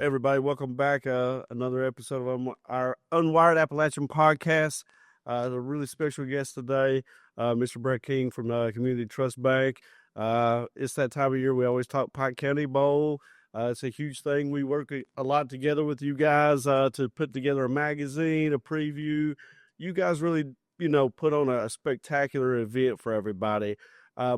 everybody? Welcome back. Another episode of our Unwired Appalachian Podcast. A really special guest today, Mr. Brett Keene from Community Trust Bank. It's that time of year we always talk Pike County Bowl. It's a huge thing. We work a lot together with you guys to put together a magazine, a preview. You guys really, put on a spectacular event for everybody.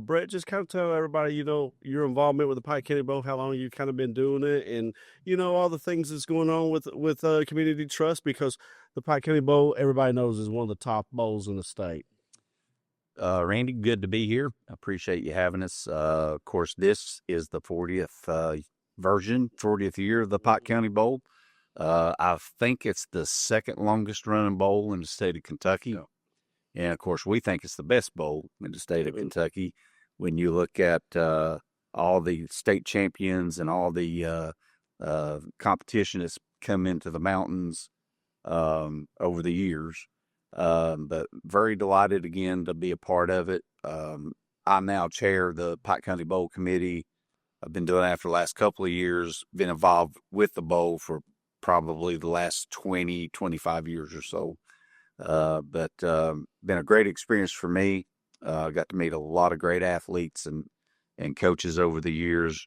Brett, just kind of tell everybody, your involvement with the Pike County Bowl, how long you've kind of been doing it, and, all the things that's going on with Community Trust, because the Pike County Bowl, everybody knows, is one of the top bowls in the state. Randy, good to be here. I appreciate you having us. Of course, this is the 40th version, 40th year of the Pike County Bowl. I think it's the second longest running bowl in the state of Kentucky. Yeah. And, of course, we think it's the best bowl in the state of Kentucky. When you look at all the state champions and all the competition that's come into the mountains over the years. But very delighted again to be a part of it. I now chair the Pike County Bowl Committee. I've been doing that for the last couple of years, been involved with the bowl for probably the last 20, 25 years or so. But been a great experience for me. Got to meet a lot of great athletes and coaches over the years.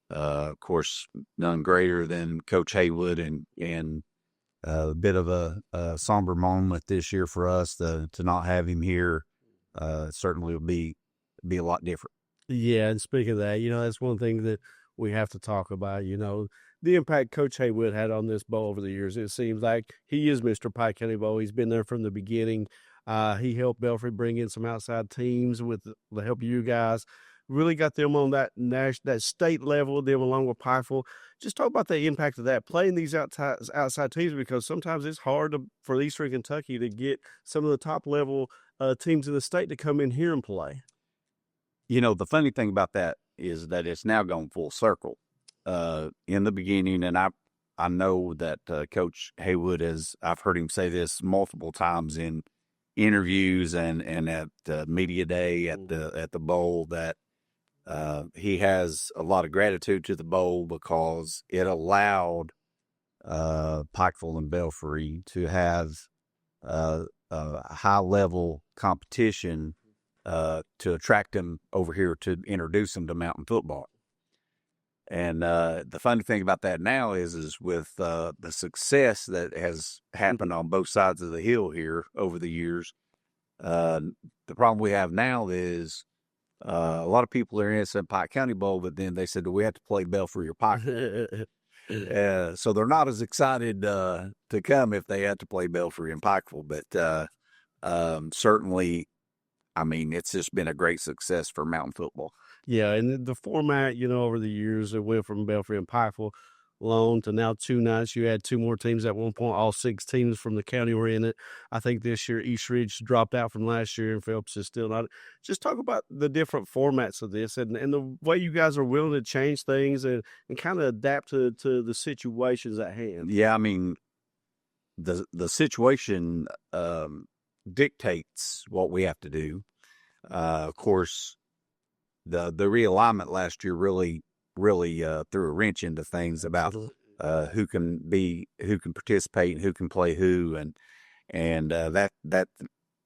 Of course, none greater than Coach Haywood, and a bit of a somber moment this year for us to not have him here. Certainly will be a lot different. Yeah, and speaking of that, that's one thing that we have to talk about, the impact Coach Haywood had on this bowl over the years. It seems like he is Mr. Pike County Bowl. He's been there from the beginning. He helped Belfry bring in some outside teams with the help of you guys. Really got them on that state level, them along with Pikeville. Just talk about the impact of that, playing these outside teams, because sometimes it's hard for Eastern Kentucky to get some of the top level teams in the state to come in here and play. The funny thing about that is that it's now gone full circle. In the beginning, and I know that Coach Haywood, I've heard him say this multiple times in interviews and at media day at the bowl, that he has a lot of gratitude to the bowl because it allowed Pikeville and Belfry to have a high level competition to attract them over here, to introduce them to mountain football. And the funny thing about that now is with the success that has happened on both sides of the hill here over the years, the problem we have now is a lot of people are interested in Pike County Bowl, but then they said, do we have to play Belfry or Pike? So they're not as excited to come if they had to play Belfry and Pikeville. But certainly, I mean, it's just been a great success for mountain football. Yeah, and the format, over the years, it went from Belfry and Pikeville alone to now 2 nights. You had 2 more teams at one point. All 6 teams from the county were in it. I think this year East Ridge dropped out from last year, and Phelps is still not. Just talk about the different formats of this and the way you guys are willing to change things and kind of adapt to the situations at hand. Yeah, I mean, the situation dictates what we have to do. Of course, the realignment last year really threw a wrench into things about who can participate and who can play who, and that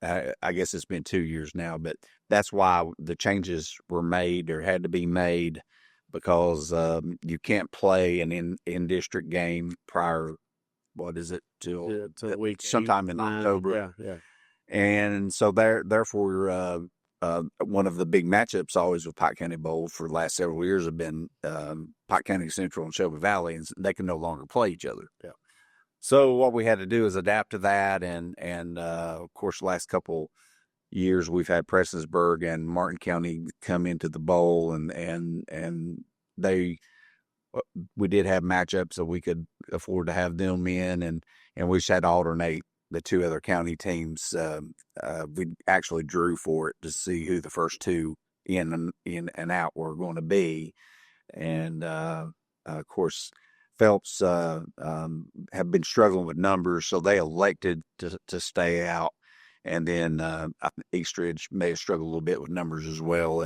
I guess it's been 2 years now, but that's why the changes were made or had to be made, because you can't play an in district game prior. What is it till week sometime in October? Yeah. And so therefore, one of the big matchups always with Pike County Bowl for the last several years have been Pike County Central and Shelby Valley, and they can no longer play each other. Yeah. So what we had to do is adapt to that, and of course, the last couple years we've had Prestonsburg and Martin County come into the bowl, and we did have matchups that we could afford to have them in, and we just had to alternate the 2 other county teams. We actually drew for it to see who the first 2 in and out were going to be. And, of course, Phelps have been struggling with numbers, so they elected to stay out. And then I think East Ridge may have struggled a little bit with numbers as well.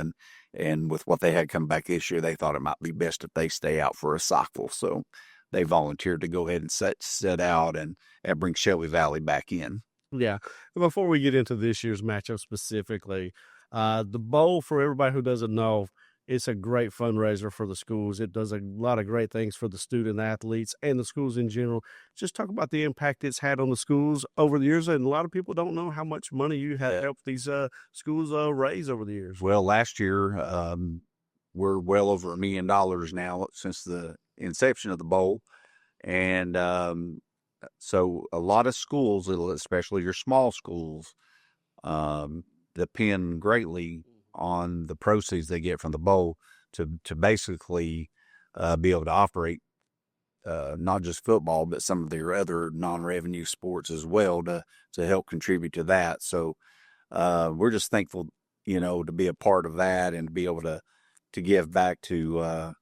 And with what they had come back this year, they thought it might be best if they stay out for a cycle. So they volunteered to go ahead and set out and bring Shelby Valley back in. Yeah. Before we get into this year's matchup specifically, the bowl, for everybody who doesn't know, it's a great fundraiser for the schools. It does a lot of great things for the student athletes and the schools in general. Just talk about the impact it's had on the schools over the years. And a lot of people don't know how much money you have helped these schools raise over the years. Well, last year, we're well over $1 million now since the inception of the bowl. And so a lot of schools, especially your small schools, depend greatly on the proceeds they get from the bowl to basically be able to operate not just football, but some of their other non-revenue sports as well to help contribute to that. So we're just thankful, to be a part of that and to be able to give back to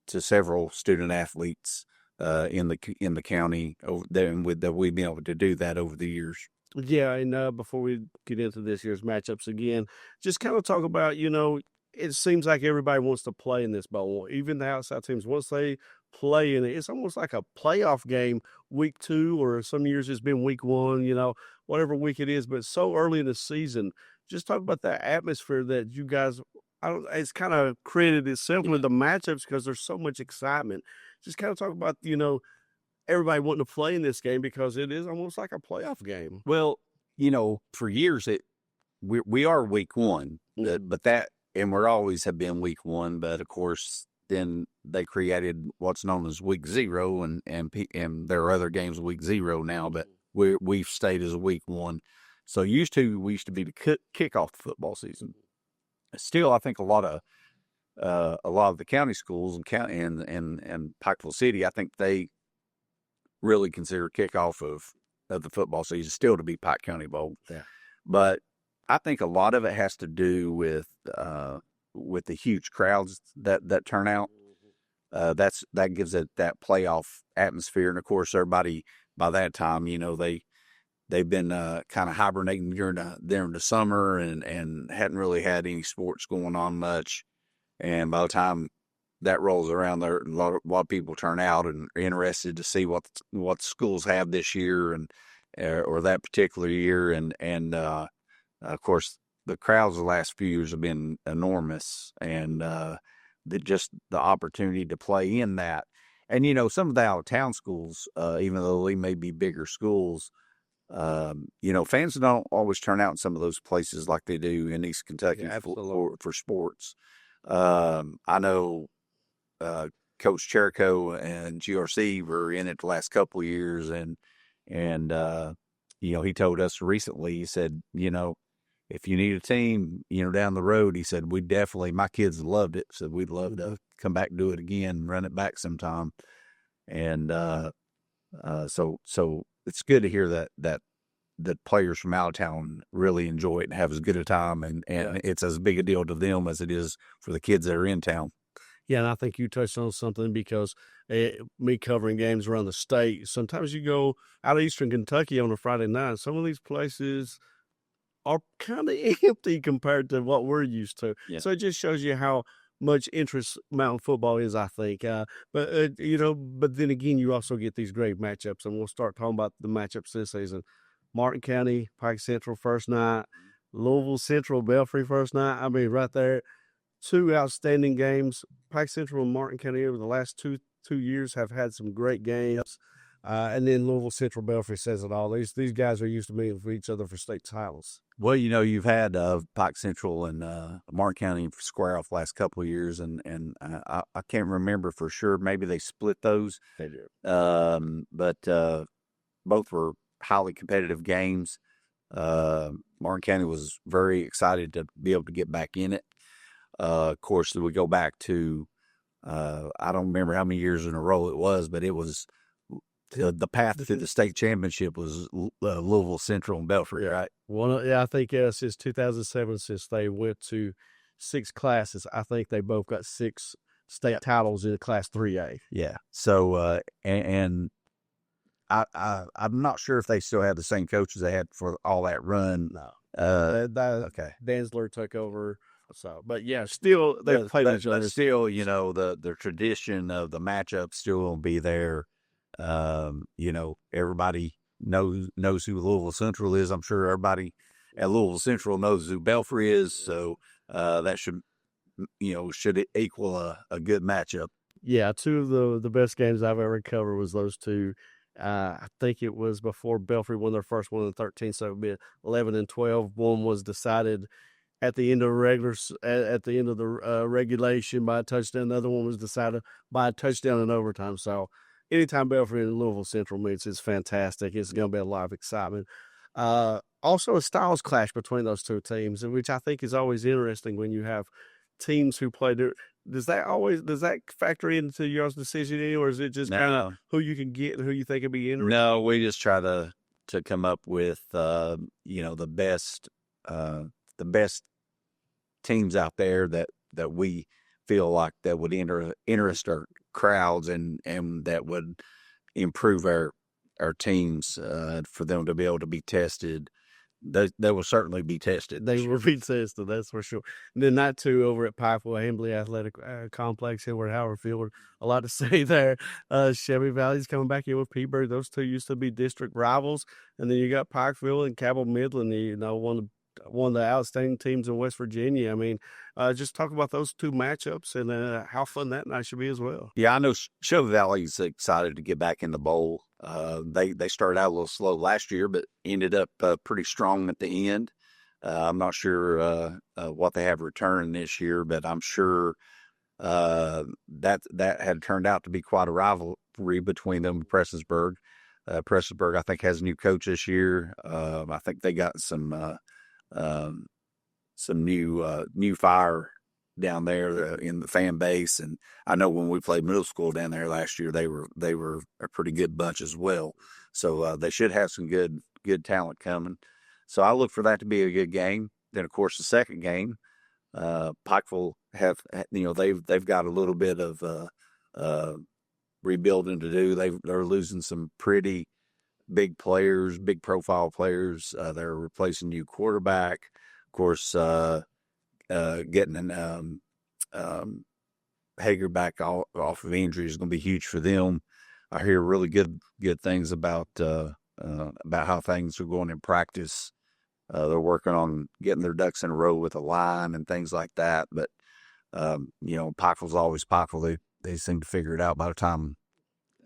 several student athletes in the county over there, and that we've been able to do that over the years. Yeah, and before we get into this year's matchups again, just kind of talk about, it seems like everybody wants to play in this bowl. Even the outside teams, once they play in it, it's almost like a playoff game week 2, or some years it's been week 1, whatever week it is. But so early in the season, just talk about that atmosphere that you guys, it's kind of created itself with the matchups because there's so much excitement. Just kind of talk about, everybody wanting to play in this game because it is almost like a playoff game. Well, for years we are week 1, but that, and we're always have been week 1. But of course, then they created what's known as week 0, and there are other games week 0 now, but we've stayed as week 1. So we used to be the kickoff the football season. Still, I think a lot of the county schools and Pikeville City, I think they really consider kickoff of the football season still to be Pike County Bowl. Yeah. But I think a lot of it has to do with the huge crowds that turn out. That gives it that playoff atmosphere. And of course, everybody by that time, they've been kind of hibernating during the summer and hadn't really had any sports going on much. And by the time that rolls around, there a lot of people turn out and are interested to see what the schools have this year and or that particular year. And of course, the crowds the last few years have been enormous, and the opportunity to play in that. And some of the out of town schools, even though they may be bigger schools, fans don't always turn out in some of those places like they do in East Kentucky for sports. I know Coach Cherico and GRC were in it the last couple of years, and he told us recently, he said, if you need a team, down the road, he said, my kids loved it. So we'd love to come back and do it again and run it back sometime. And so it's good to hear that players from out of town really enjoy it and have as good a time, and it's as big a deal to them as it is for the kids that are in town. Yeah, and I think you touched on something because me covering games around the state, sometimes you go out of Eastern Kentucky on a Friday night, some of these places are kind of empty compared to what we're used to. Yeah. So it just shows you how much interest mountain football is, I think. But then again, you also get these great matchups, and we'll start talking about the matchups this season. Martin County, Pike Central first night, Louisville Central, Belfry first night. I mean, right there, 2 outstanding games. Pike Central and Martin County over the last two years have had some great games. And then Louisville Central, Belfry says it all. These guys are used to meeting for each other for state titles. Well, you've had Pike Central and Martin County square off the last couple of years, and I can't remember for sure. Maybe they split those. They do. But both were highly competitive games. Martin County was very excited to be able to get back in it. Of course, we go back to, I don't remember how many years in a row it was, but it was the path to the state championship was Louisville Central and Belfry, right? Well, yeah, I think since 2007, since they went to 6 classes, I think they both got 6 state titles in Class 3A. Yeah. So, and I'm not sure if they still have the same coaches they had for all that run. No. Okay. Danzler took over So, but yeah, still they played each other. But still, the tradition of the matchup still will be there. Everybody knows who Louisville Central is. I'm sure everybody at Louisville Central knows who Belfry is. So that should equal a good matchup. Yeah, two of the best games I've ever covered was those two. I think it was before Belfry won their first one in 13, so it would be 11 and 12. One was decided at the end of the regulation by a touchdown. The other one was decided by a touchdown in overtime. So anytime Belfry and Louisville Central meets, it's fantastic. It's going to be a lot of excitement. Also a styles clash between those two teams, which I think is always interesting when you have teams who play. Does that factor into your decision, or is it just kind of who you can get and who you think would be interesting? No, we just try to come up with the best teams out there that we feel like that would interest our crowds and that would improve our teams for them to be able to be tested. They will certainly be tested. They will be tested, that's for sure. And then night two over at Pikeville, Hambly Athletic Complex, here at Howard Field. A lot to say there. Shelby Valley's coming back in with Peaburg. Those two used to be district rivals. And then you got Pikeville and Cabell Midland, one of the outstanding teams in West Virginia. I mean, just talk about those two matchups and how fun that night should be as well. Yeah, I know Shelby Valley's excited to get back in the bowl. They started out a little slow last year, but ended up pretty strong at the end. I'm not sure what they have returned this year, but I'm sure that had turned out to be quite a rivalry between them and Prestonsburg. Prestonsburg, I think, has a new coach this year. I think they got some new fire down there in the fan base, and I know when we played middle school down there last year, they were a pretty good bunch as well. So they should have some good talent coming. So I look for that to be a good game. Then of course the second game, Pikeville they've got a little bit of rebuilding to do. They're losing some pretty big players, big profile players. They're replacing new quarterback. Of course, getting Hager back off of injury is going to be huge for them. I hear really good things about how things are going in practice. They're working on getting their ducks in a row with a line and things like that. But Pikeville's always Pikeville. They seem to figure it out by the time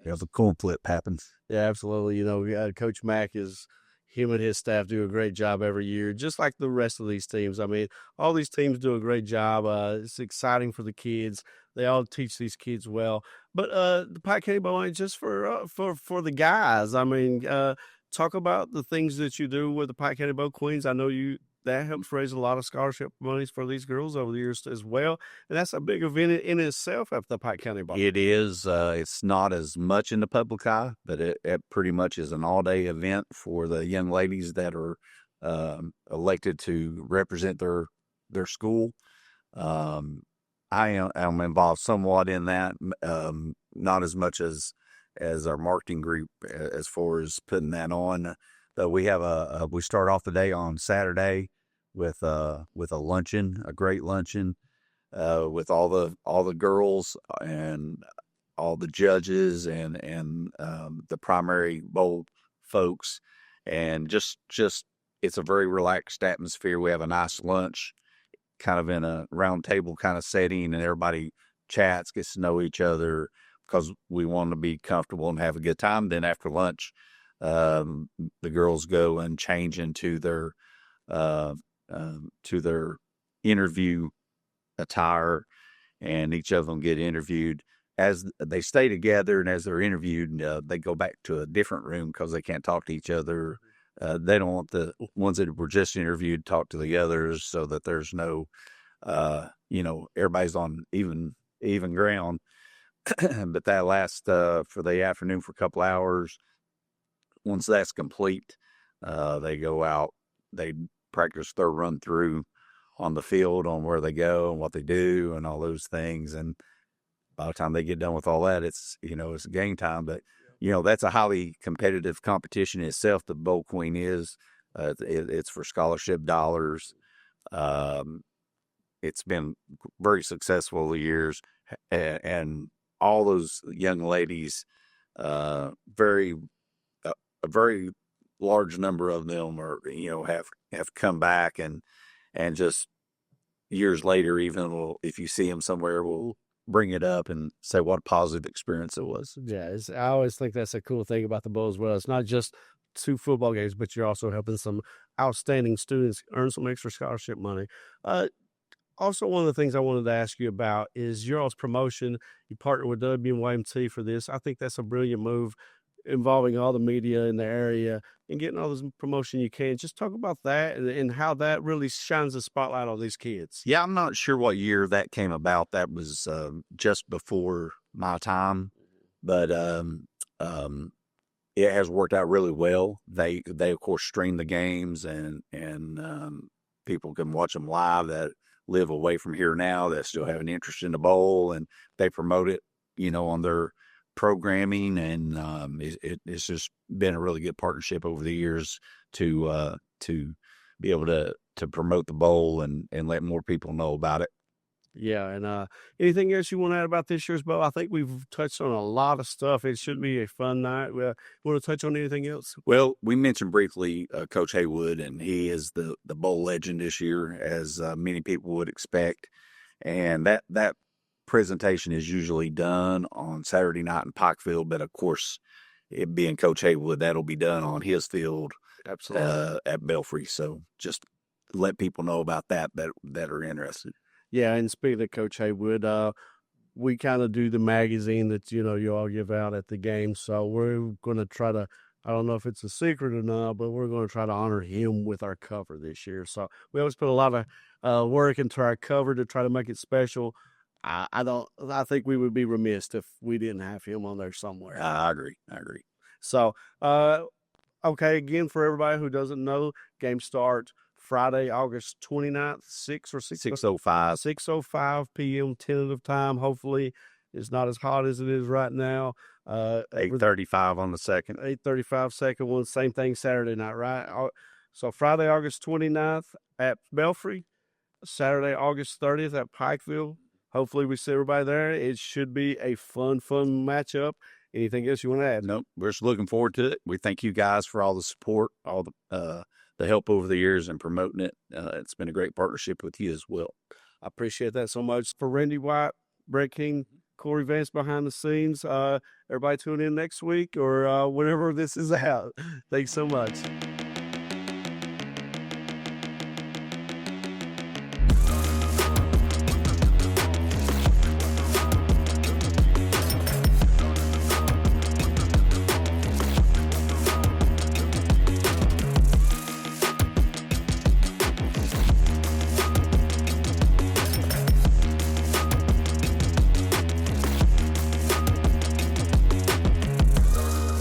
the coin flip happens. Yeah, absolutely. Coach Mack him and his staff do a great job every year, just like the rest of these teams. I mean, all these teams do a great job. It's exciting for the kids. They all teach these kids well. But the Pike County Bowl ain't just for the guys. I mean, talk about the things that you do with the Pike County Bowl Queens. I know that helps raise a lot of scholarship monies for these girls over the years as well. And that's a big event in itself at the Pike County Bowl. It is. It's not as much in the public eye, but it pretty much is an all-day event for the young ladies that are elected to represent their school. I am involved somewhat in that, not as much as our marketing group as far as putting that on. But we have we start off the day on Saturday with a luncheon, a great luncheon, with all the girls and all the judges and the primary bowl folks, and just it's a very relaxed atmosphere. We have a nice lunch, kind of in a round table kind of setting, and everybody chats, gets to know each other because we want to be comfortable and have a good time. Then after lunch, the girls go and change into their interview attire, and each of them get interviewed. As they stay together and as they're interviewed, they go back to a different room because they can't talk to each other. They don't want the ones that were just interviewed to talk to the others, so that there's no, everybody's on even ground. But that lasts for the afternoon for a couple hours. Once that's complete, they go out, they practice their run through on the field on where they go and what they do and all those things. And by the time they get done with all that, it's game time. But, that's a highly competitive competition itself. The Bowl Queen is, it's for scholarship dollars. it's been very successful over the years, and all those young ladies, very a very large number of them are have come back and just years later, even if you see them somewhere, we'll bring it up and say what a positive experience it was. Yeah, I always think that's a cool thing about the bowl as well. It's not just 2 football games, but you're also helping some outstanding students earn some extra scholarship money. Also, one of the things I wanted to ask you about is your all's promotion. You partner with WYMT for this. I think that's a brilliant move involving all the media in the area and getting all this promotion you can. Just talk about that and how that really shines a spotlight on these kids. Yeah, I'm not sure what year that came about. That was just before my time, but it has worked out really well. They of course stream the games and people can watch them live that live away from here now that still have an interest in the bowl, and they promote it, on their programming, and it's just been a really good partnership over the years to be able to promote the bowl and let more people know about it. Yeah, and anything else you want to add about this year's bowl? I think we've touched on a lot of stuff. It should be a fun night. Want to touch on anything else? Well, we mentioned briefly Coach Haywood, and he is the bowl legend this year, as many people would expect. And that presentation is usually done on Saturday night in Pikeville, but of course, it being Coach Haywood, that'll be done on his field, absolutely, at Belfry. So just let people know about that are interested. Yeah, and speaking of Coach Haywood, we kind of do the magazine that you all give out at the game. So we're going to try to, I don't know if it's a secret or not, but we're going to try to honor him with our cover this year. So we always put a lot of work into our cover to try to make it special. I think we would be remiss if we didn't have him on there somewhere. I agree. So, okay, again, for everybody who doesn't know, game start Friday, August 29th, 6:05. 6:05 p.m. tentative time. Hopefully, it's not as hot as it is right now. 8:35 on the second. 8:35 second one. Same thing Saturday night, right? So Friday, August 29th at Belfry. Saturday, August 30th at Pikeville. Hopefully, we see everybody there. It should be a fun matchup. Anything else you want to add? Nope. We're just looking forward to it. We thank you guys for all the support, all the help over the years in promoting it. It's been a great partnership with you as well. I appreciate that so much. For Randy White, Brett Keene, Corey Vance behind the scenes, everybody tune in next week or whenever this is out. Thanks so much.